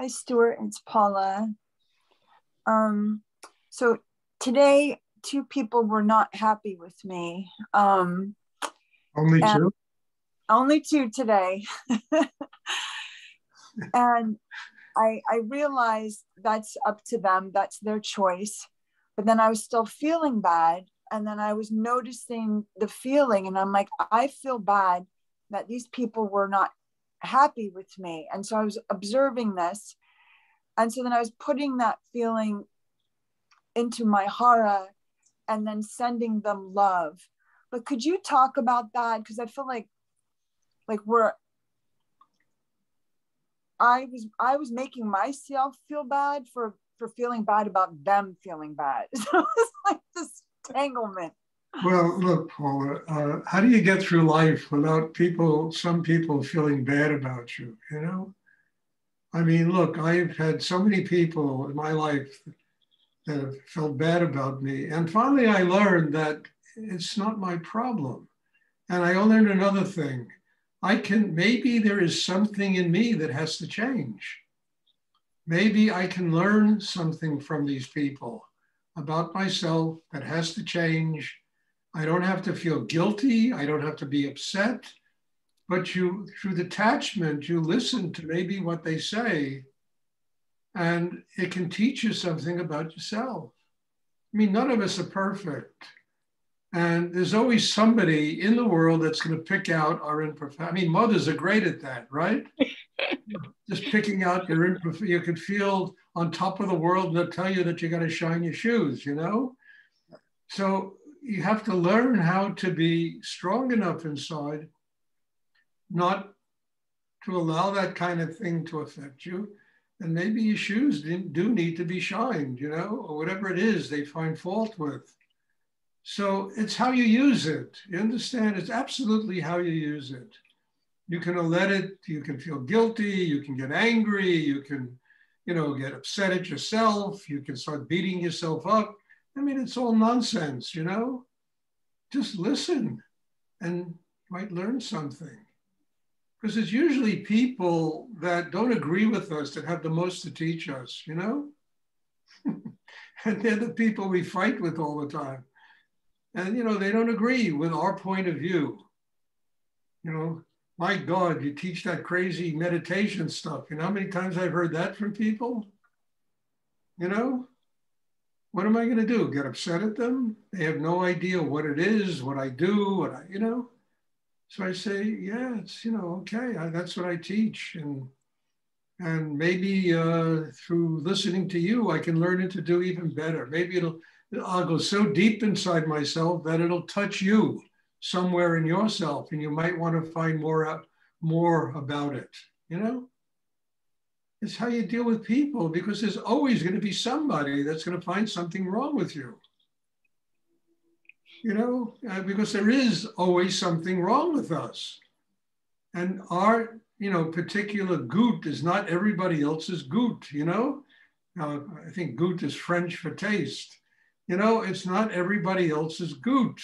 Hi, Stuart. It's Paula. So today, two people were not happy with me. Only And two? only two today. And I realized that's up to them. That's their choice. But then I was still feeling bad. And then I was noticing the feeling. And I'm like, I feel bad that these people were not happy with me. And so I was observing this. And so then I was putting that feeling into my hara and then sending them love. But could you talk about that? Because I feel like we're I was making myself feel bad for feeling bad about them feeling bad. So it's like this entanglement. Well, look, Paula, how do you get through life without some people feeling bad about you, you know? I mean, look, I've had so many people in my life that have felt bad about me. And finally, I learned that it's not my problem. And I learned another thing. Maybe there is something in me that has to change. Maybe I can learn something from these people about myself that has to change. I don't have to feel guilty. I don't have to be upset. But through detachment, you listen to maybe what they say, and it can teach you something about yourself. I mean, none of us are perfect. And there's always somebody in the world that's going to pick out our imperfection. I mean, mothers are great at that, right? Just picking out your imperfection. You could feel on top of the world and they'll tell you that you got to shine your shoes, you know? So you have to learn how to be strong enough inside, not to allow that kind of thing to affect you. And maybe your shoes do need to be shined, you know, or whatever it is they find fault with. So it's how you use it. You understand? It's absolutely how you use it. You can let it, you can feel guilty, you can get angry, you can, get upset at yourself, you can start beating yourself up. I mean, it's all nonsense, you know? Just listen and you might learn something. Because it's usually people that don't agree with us that have the most to teach us, you know? And they're the people we fight with all the time. And, they don't agree with our point of view. My God, you teach that crazy meditation stuff. You know how many times I've heard that from people? You know, what am I going to do? Get upset at them? They have no idea what it is, what I do, So I say, yeah, it's, okay, that's what I teach. And maybe through listening to you, I can learn it to do even better. Maybe I'll go so deep inside myself that it'll touch you somewhere in yourself, and you might want to find more about it. It's how you deal with people, because there's always going to be somebody that's going to find something wrong with you. Because there is always something wrong with us, and our particular gout is not everybody else's gout. I think gout is French for taste. It's not everybody else's gout.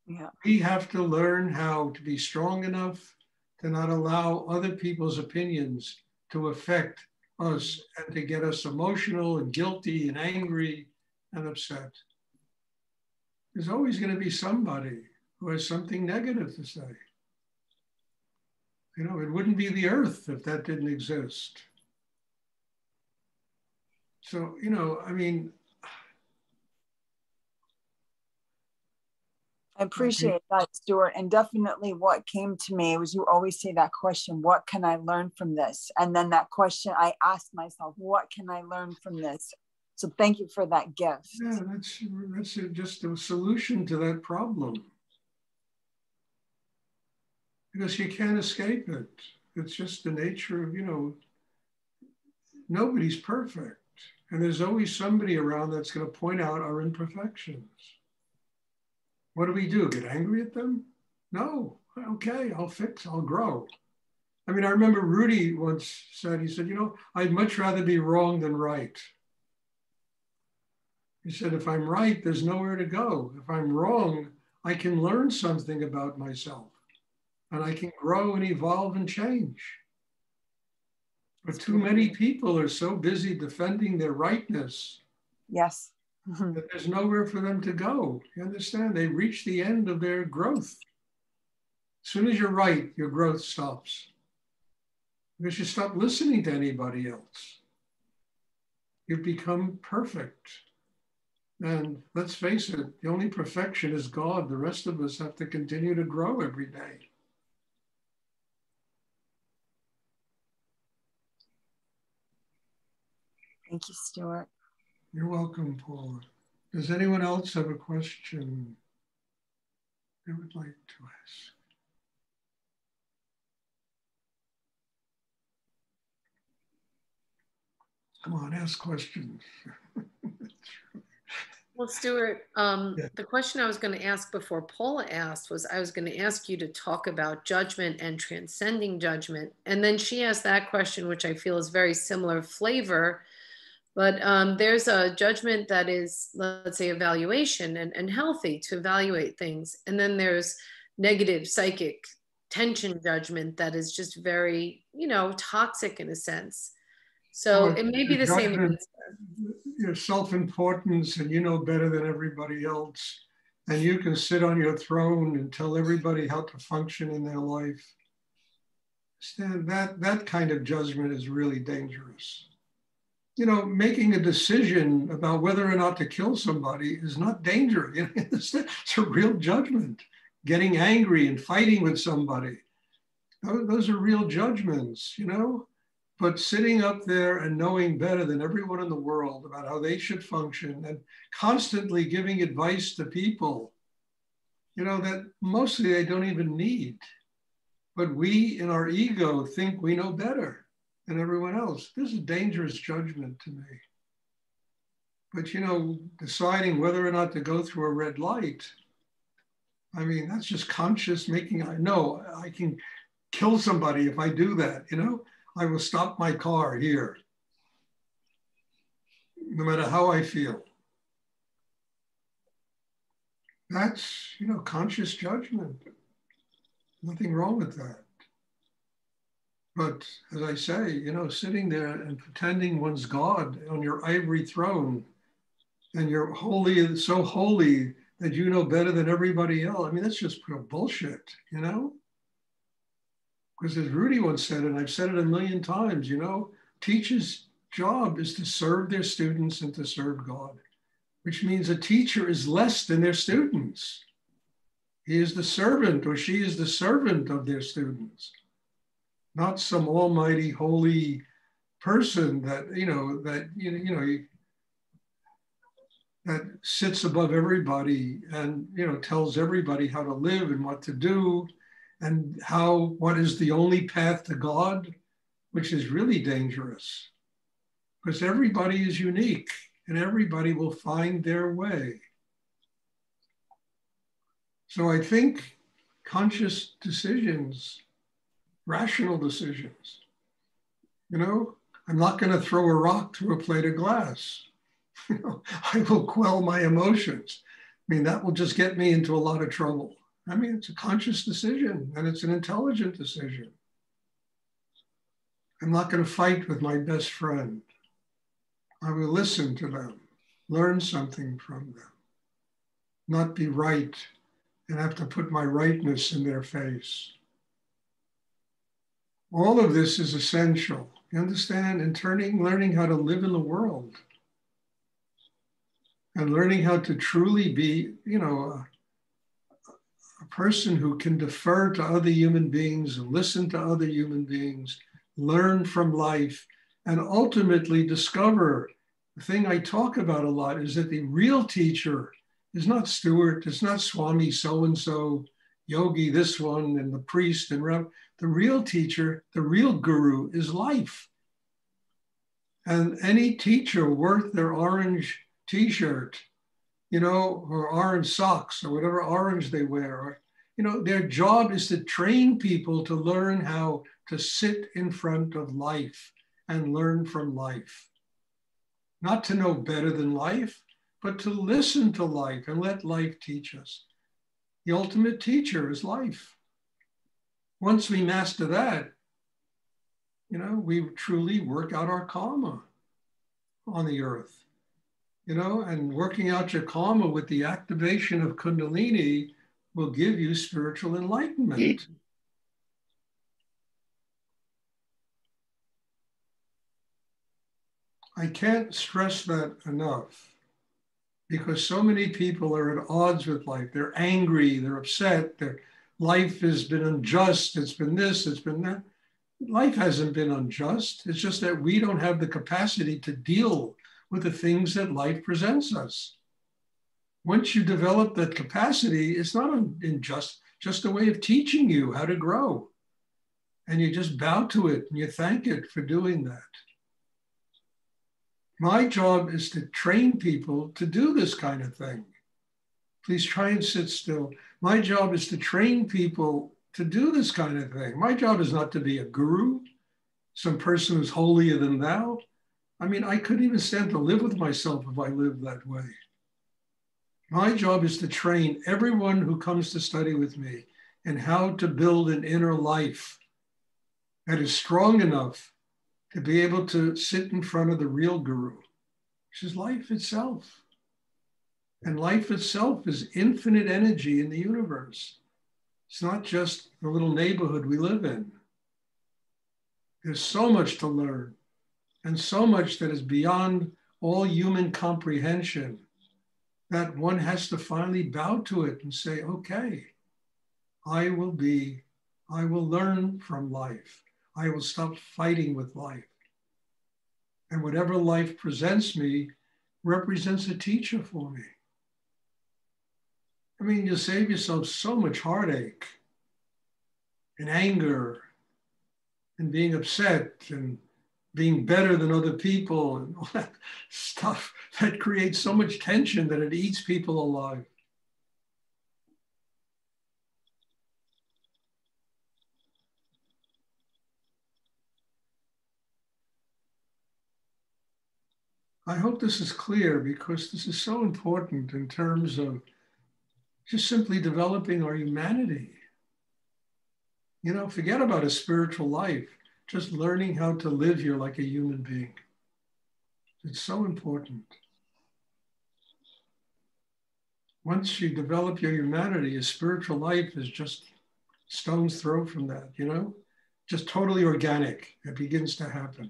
Yeah. We have to learn how to be strong enough to not allow other people's opinions to affect us and to get us emotional and guilty and angry and upset. There's always going to be somebody who has something negative to say. It wouldn't be the earth if that didn't exist. So, I mean, I appreciate that, Stuart. And definitely what came to me was, you always say that question, what can I learn from this? And then that question, I asked myself, what can I learn from this? So thank you for that gift. Yeah, that's just a solution to that problem. Because you can't escape it. It's just the nature of, nobody's perfect. And there's always somebody around that's going to point out our imperfections. What do we do? Get angry at them? No. Okay, I'll grow. I mean, I remember Rudy once said, he said, I'd much rather be wrong than right. He said, if I'm right, there's nowhere to go. If I'm wrong, I can learn something about myself and I can grow and evolve and change. But too many people are so busy defending their rightness Yes. that there's nowhere for them to go. You understand? They reach the end of their growth. As soon as you're right, your growth stops. Because you stop listening to anybody else. You become perfect. And let's face it, the only perfection is God. The rest of us have to continue to grow every day. Thank you, Stuart. You're welcome, Paula. Does anyone else have a question they would like to ask? Come on, ask questions. Well, Stuart, Yeah. the question I was going to ask before Paula asked was I was going to ask you to talk about judgment and transcending judgment. And then she asked that question, which I feel is very similar flavor. But there's a judgment that is, let's say, evaluation and healthy to evaluate things. And then there's negative psychic tension judgment that is just very, toxic in a sense. So it may be the same answer. Your self-importance, and you know better than everybody else, and you can sit on your throne and tell everybody how to function in their life. That kind of judgment is really dangerous. Making a decision about whether or not to kill somebody is not danger. It's a real judgment. Getting angry and fighting with somebody, those are real judgments, But sitting up there and knowing better than everyone in the world about how they should function and constantly giving advice to people, that mostly they don't even need. But we in our ego think we know better than everyone else. This is dangerous judgment to me. But, deciding whether or not to go through a red light, I mean, that's just conscious making, no, I can kill somebody if I do that, I will stop my car here, no matter how I feel. That's, conscious judgment. Nothing wrong with that. But as I say, sitting there and pretending one's God on your ivory throne, and you're holy, so holy that you know better than everybody else. I mean, that's just pure bullshit, Because as Rudy once said, and I've said it a million times, teachers' job is to serve their students and to serve God, which means a teacher is less than their students. He is the servant, or she is the servant of their students, not some almighty, holy person that, that sits above everybody and, tells everybody how to live and what to do and what is the only path to God, which is really dangerous because everybody is unique and everybody will find their way. So I think conscious decisions, rational decisions, I'm not going to throw a rock through a plate of glass. I will quell my emotions. I mean, that will just get me into a lot of trouble. I mean, it's a conscious decision and it's an intelligent decision. I'm not going to fight with my best friend. I will listen to them, learn something from them, not be right and have to put my rightness in their face. All of this is essential, you understand? And learning how to live in the world and learning how to truly be, a person who can defer to other human beings, listen to other human beings, learn from life, and ultimately discover the thing I talk about a lot is that the real teacher is not Stuart, it's not Swami so-and-so, yogi this one, and the priest and Rev. The real teacher, the real guru is life. And any teacher worth their orange t-shirt, or orange socks or whatever orange they wear, their job is to train people to learn how to sit in front of life and learn from life. Not to know better than life, but to listen to life and let life teach us. The ultimate teacher is life. Once we master that, You know, we truly work out our karma on the earth, you know, and working out your karma with the activation of Kundalini will give you spiritual enlightenment. I can't stress that enough because so many people are at odds with life. They're angry, they're upset, their life has been unjust, it's been this, it's been that. Life hasn't been unjust. It's just that we don't have the capacity to deal with the things that life presents us. Once you develop that capacity, it's not unjust, just a way of teaching you how to grow. And you just bow to it and you thank it for doing that. My job is to train people to do this kind of thing. Please try and sit still. My job is to train people to do this kind of thing. My job is not to be a guru, some person who's holier than thou. I mean, I couldn't even stand to live with myself if I lived that way. My job is to train everyone who comes to study with me in how to build an inner life that is strong enough to be able to sit in front of the real guru, which is life itself. And life itself is infinite energy in the universe. It's not just the little neighborhood we live in. There's so much to learn and so much that is beyond all human comprehension that one has to finally bow to it and say, okay, I will learn from life. I will stop fighting with life. And whatever life presents me represents a teacher for me. I mean, you save yourself so much heartache and anger and being upset and being better than other people and all that stuff that creates so much tension that it eats people alive. I hope this is clear because this is so important in terms of just simply developing our humanity. You know, forget about a spiritual life, just learning how to live here like a human being. It's so important. Once you develop your humanity, a spiritual life is just stone's throw from that, you know? Just totally organic. It begins to happen.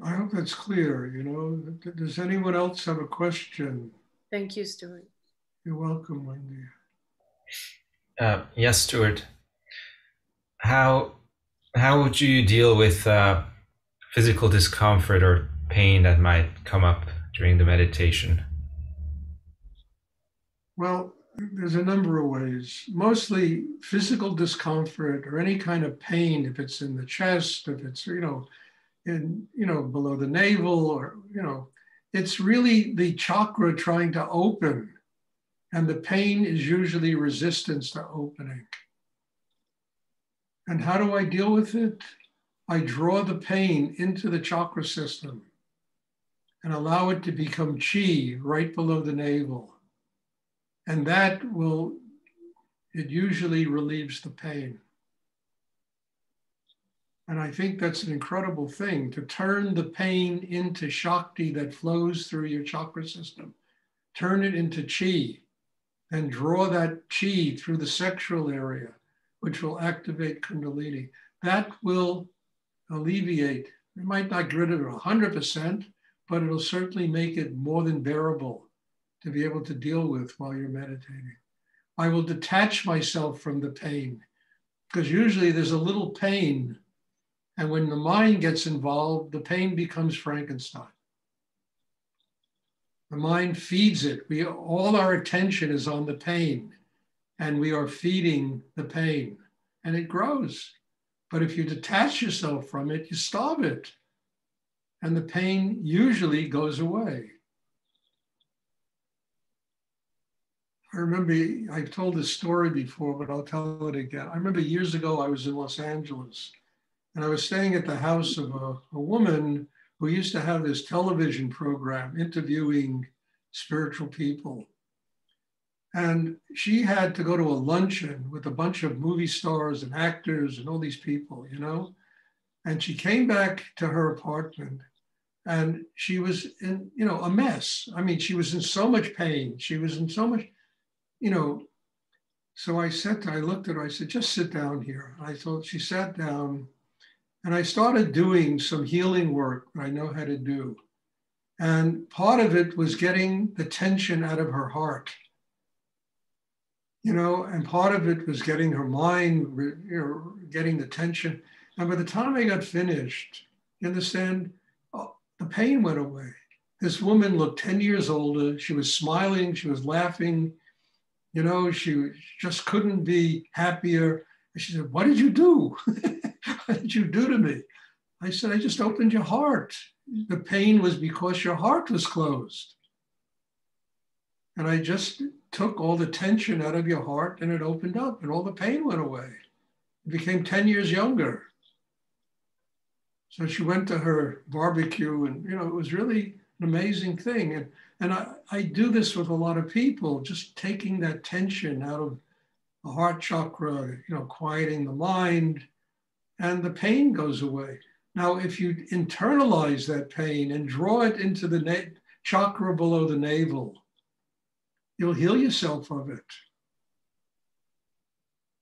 I hope that's clear, you know? Does anyone else have a question? Thank you, Stuart. You're welcome, Wendy. Yes, Stuart. How would you deal with physical discomfort or pain that might come up during the meditation? Well, there's a number of ways. Mostly physical discomfort or any kind of pain, if it's in the chest, if it's, below the navel, or, it's really the chakra trying to open. And the pain is usually resistance to opening. And how do I deal with it? I draw the pain into the chakra system and allow it to become chi right below the navel. And it usually relieves the pain. And I think that's an incredible thing, to turn the pain into Shakti that flows through your chakra system. Turn it into chi and draw that chi through the sexual area, which will activate Kundalini. That will alleviate. It might not get rid of it 100%, but it'll certainly make it more than bearable to be able to deal with while you're meditating. I will detach myself from the pain because usually there's a little pain, and when the mind gets involved, the pain becomes Frankenstein. The mind feeds it. All our attention is on the pain, and we are feeding the pain, and it grows. But if you detach yourself from it, you starve it, and the pain usually goes away. I remember, I've told this story before, but I'll tell it again. I remember years ago, I was in Los Angeles, and I was staying at the house of a woman who used to have this television program interviewing spiritual people. And she had to go to a luncheon with a bunch of movie stars and actors and all these people, you know. And she came back to her apartment and she was in, you know, a mess. I mean, she was in so much pain. She was in so much, you know. So I said to her, I looked at her, I said, just sit down here. I thought she sat down and I started doing some healing work that I know how to do. And part of it was getting the tension out of her heart, you know, and part of it was getting her mind, you know, getting the tension. And by the time I got finished, you understand, the pain went away. This woman looked 10 years older. She was smiling, she was laughing, you know, she just couldn't be happier. And she said, what did you do? What did you do to me? I said, I just opened your heart. The pain was because your heart was closed. And I just took all the tension out of your heart and it opened up and all the pain went away. It became 10 years younger. So she went to her barbecue and, you know, it was really an amazing thing. And I do this with a lot of people, just taking that tension out of the heart chakra, you know, quieting the mind, and the pain goes away. Now, if you internalize that pain and draw it into the chakra below the navel, you'll heal yourself of it.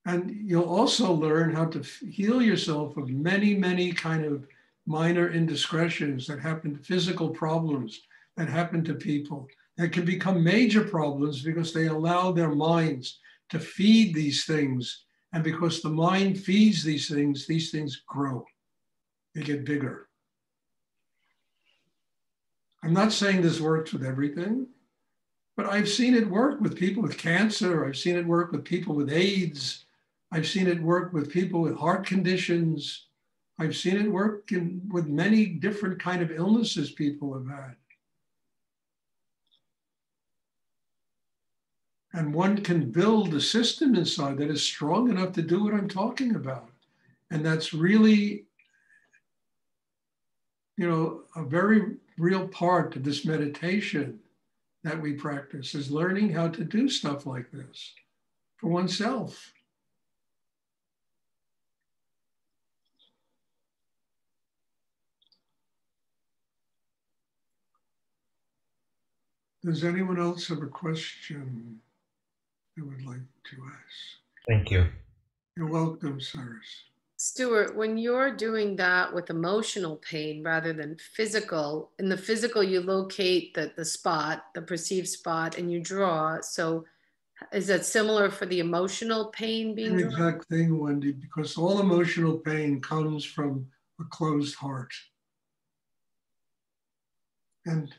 And you'll also learn how to heal yourself of many, many kind of minor indiscretions that happen, physical problems that happen to people that can become major problems because they allow their minds to feed these things. And because the mind feeds these things grow. They get bigger. I'm not saying this works with everything, but I've seen it work with people with cancer. I've seen it work with people with AIDS. I've seen it work with people with heart conditions. I've seen it work with many different kind of illnesses people have had. And one can build a system inside that is strong enough to do what I'm talking about. And that's really, you know, a very real part of this meditation that we practice is learning how to do stuff like this for oneself. Does anyone else have a question they would like to ask? Thank you. You're welcome, Cyrus. Stuart, when you're doing that with emotional pain rather than physical, in the physical, you locate the spot, the perceived spot, and you draw. So is that similar for the emotional pain being An drawn? exact thing, Wendy, because all emotional pain comes from a closed heart. And,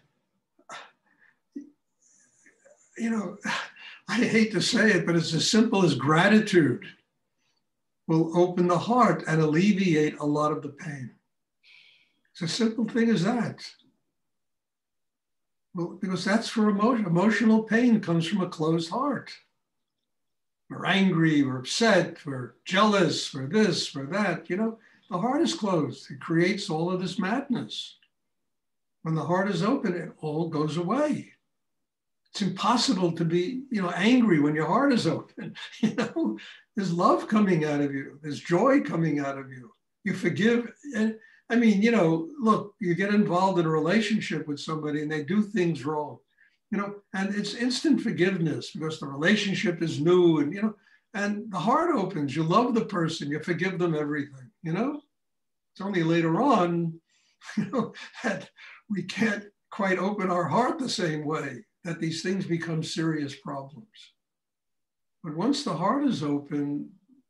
you know, I hate to say it, but it's as simple as gratitude will open the heart and alleviate a lot of the pain. It's a simple thing as that. Well, because that's for emotion. Emotional pain comes from a closed heart. We're angry, we're upset, we're jealous, we're this, we're that. You know, the heart is closed. It creates all of this madness. When the heart is open, it all goes away. It's impossible to be, you know, angry when your heart is open. You know, there's love coming out of you. There's joy coming out of you. You forgive. And I mean, you know, look, you get involved in a relationship with somebody and they do things wrong, you know, and it's instant forgiveness because the relationship is new and, you know, and the heart opens. You love the person. You forgive them everything, you know. It's only later on, you know, that we can't quite open our heart the same way, that these things become serious problems. But once the heart is open,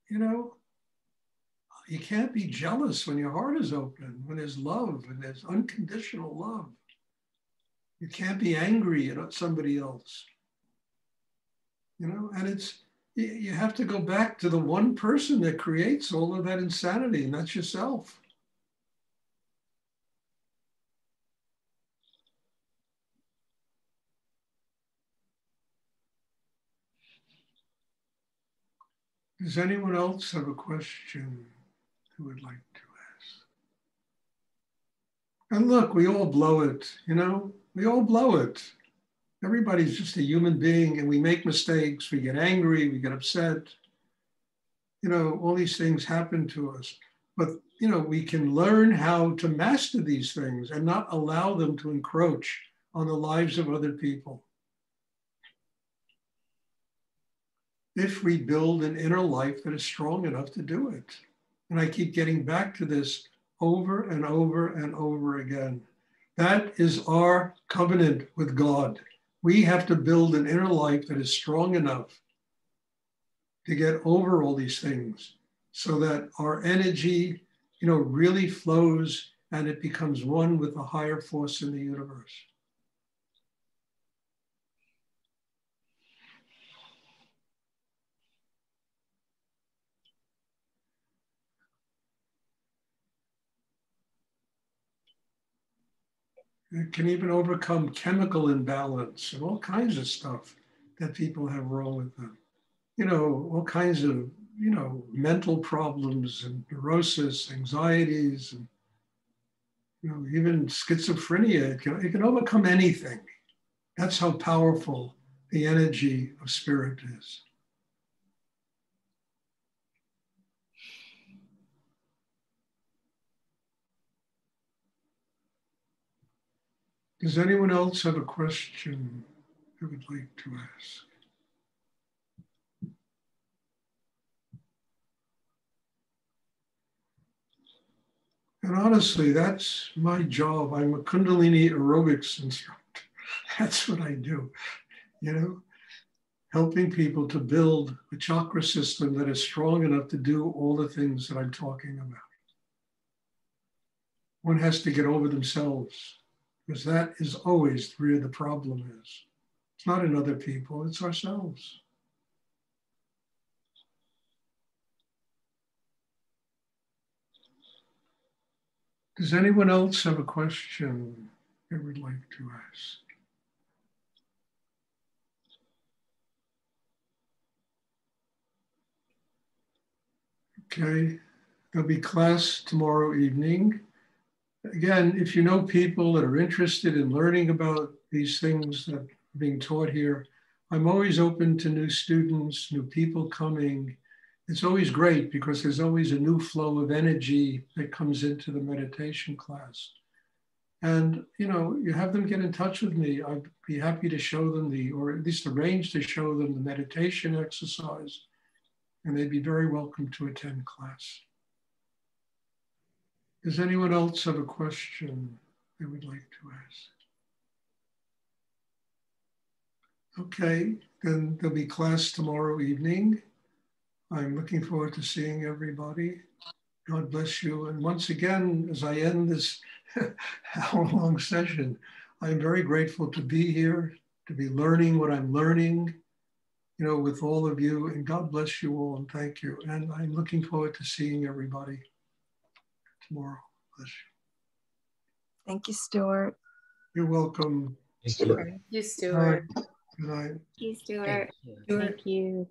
you know, you can't be jealous when your heart is open, when there's love and there's unconditional love. You can't be angry at somebody else, you know, and it's, you have to go back to the one person that creates all of that insanity, and that's yourself. Does anyone else have a question who would like to ask? And look, we all blow it, you know, we all blow it. Everybody's just a human being, and we make mistakes, we get angry, we get upset. All these things happen to us. But, we can learn how to master these things and not allow them to encroach on the lives of other people. If we build an inner life that is strong enough to do it. And I keep getting back to this over and over and over again. That is our covenant with God. We have to build an inner life that is strong enough to get over all these things so that our energy, really flows and it becomes one with the higher force in the universe. It can even overcome chemical imbalance and all kinds of stuff that people have wrong with them. All kinds of, mental problems and neurosis, anxieties, and, even schizophrenia. It can overcome anything. That's how powerful the energy of spirit is. Does anyone else have a question they would like to ask? And honestly, that's my job. I'm a Kundalini aerobics instructor. That's what I do, helping people to build a chakra system that is strong enough to do all the things that I'm talking about. One has to get over themselves, because that is always where the problem is. It's not in other people, it's ourselves. Does anyone else have a question they would like to ask? Okay, there'll be class tomorrow evening. Again, if you know people that are interested in learning about these things that are being taught here, I'm always open to new students, new people coming. It's always great because there's always a new flow of energy that comes into the meditation class. And, you have them get in touch with me. I'd be happy to show them or at least arrange to show them the meditation exercise. And they'd be very welcome to attend class. Does anyone else have a question they would like to ask? Okay, then there'll be class tomorrow evening. I'm looking forward to seeing everybody. God bless you. And once again, as I end this hour-long session, I'm very grateful to be here, to be learning what I'm learning, with all of you. And God bless you all and thank you. And I'm looking forward to seeing everybody tomorrow. Bless you. Thank you, Stuart. You're welcome. Thank you, Stuart. Good night. Thank you, Stuart. Thank you.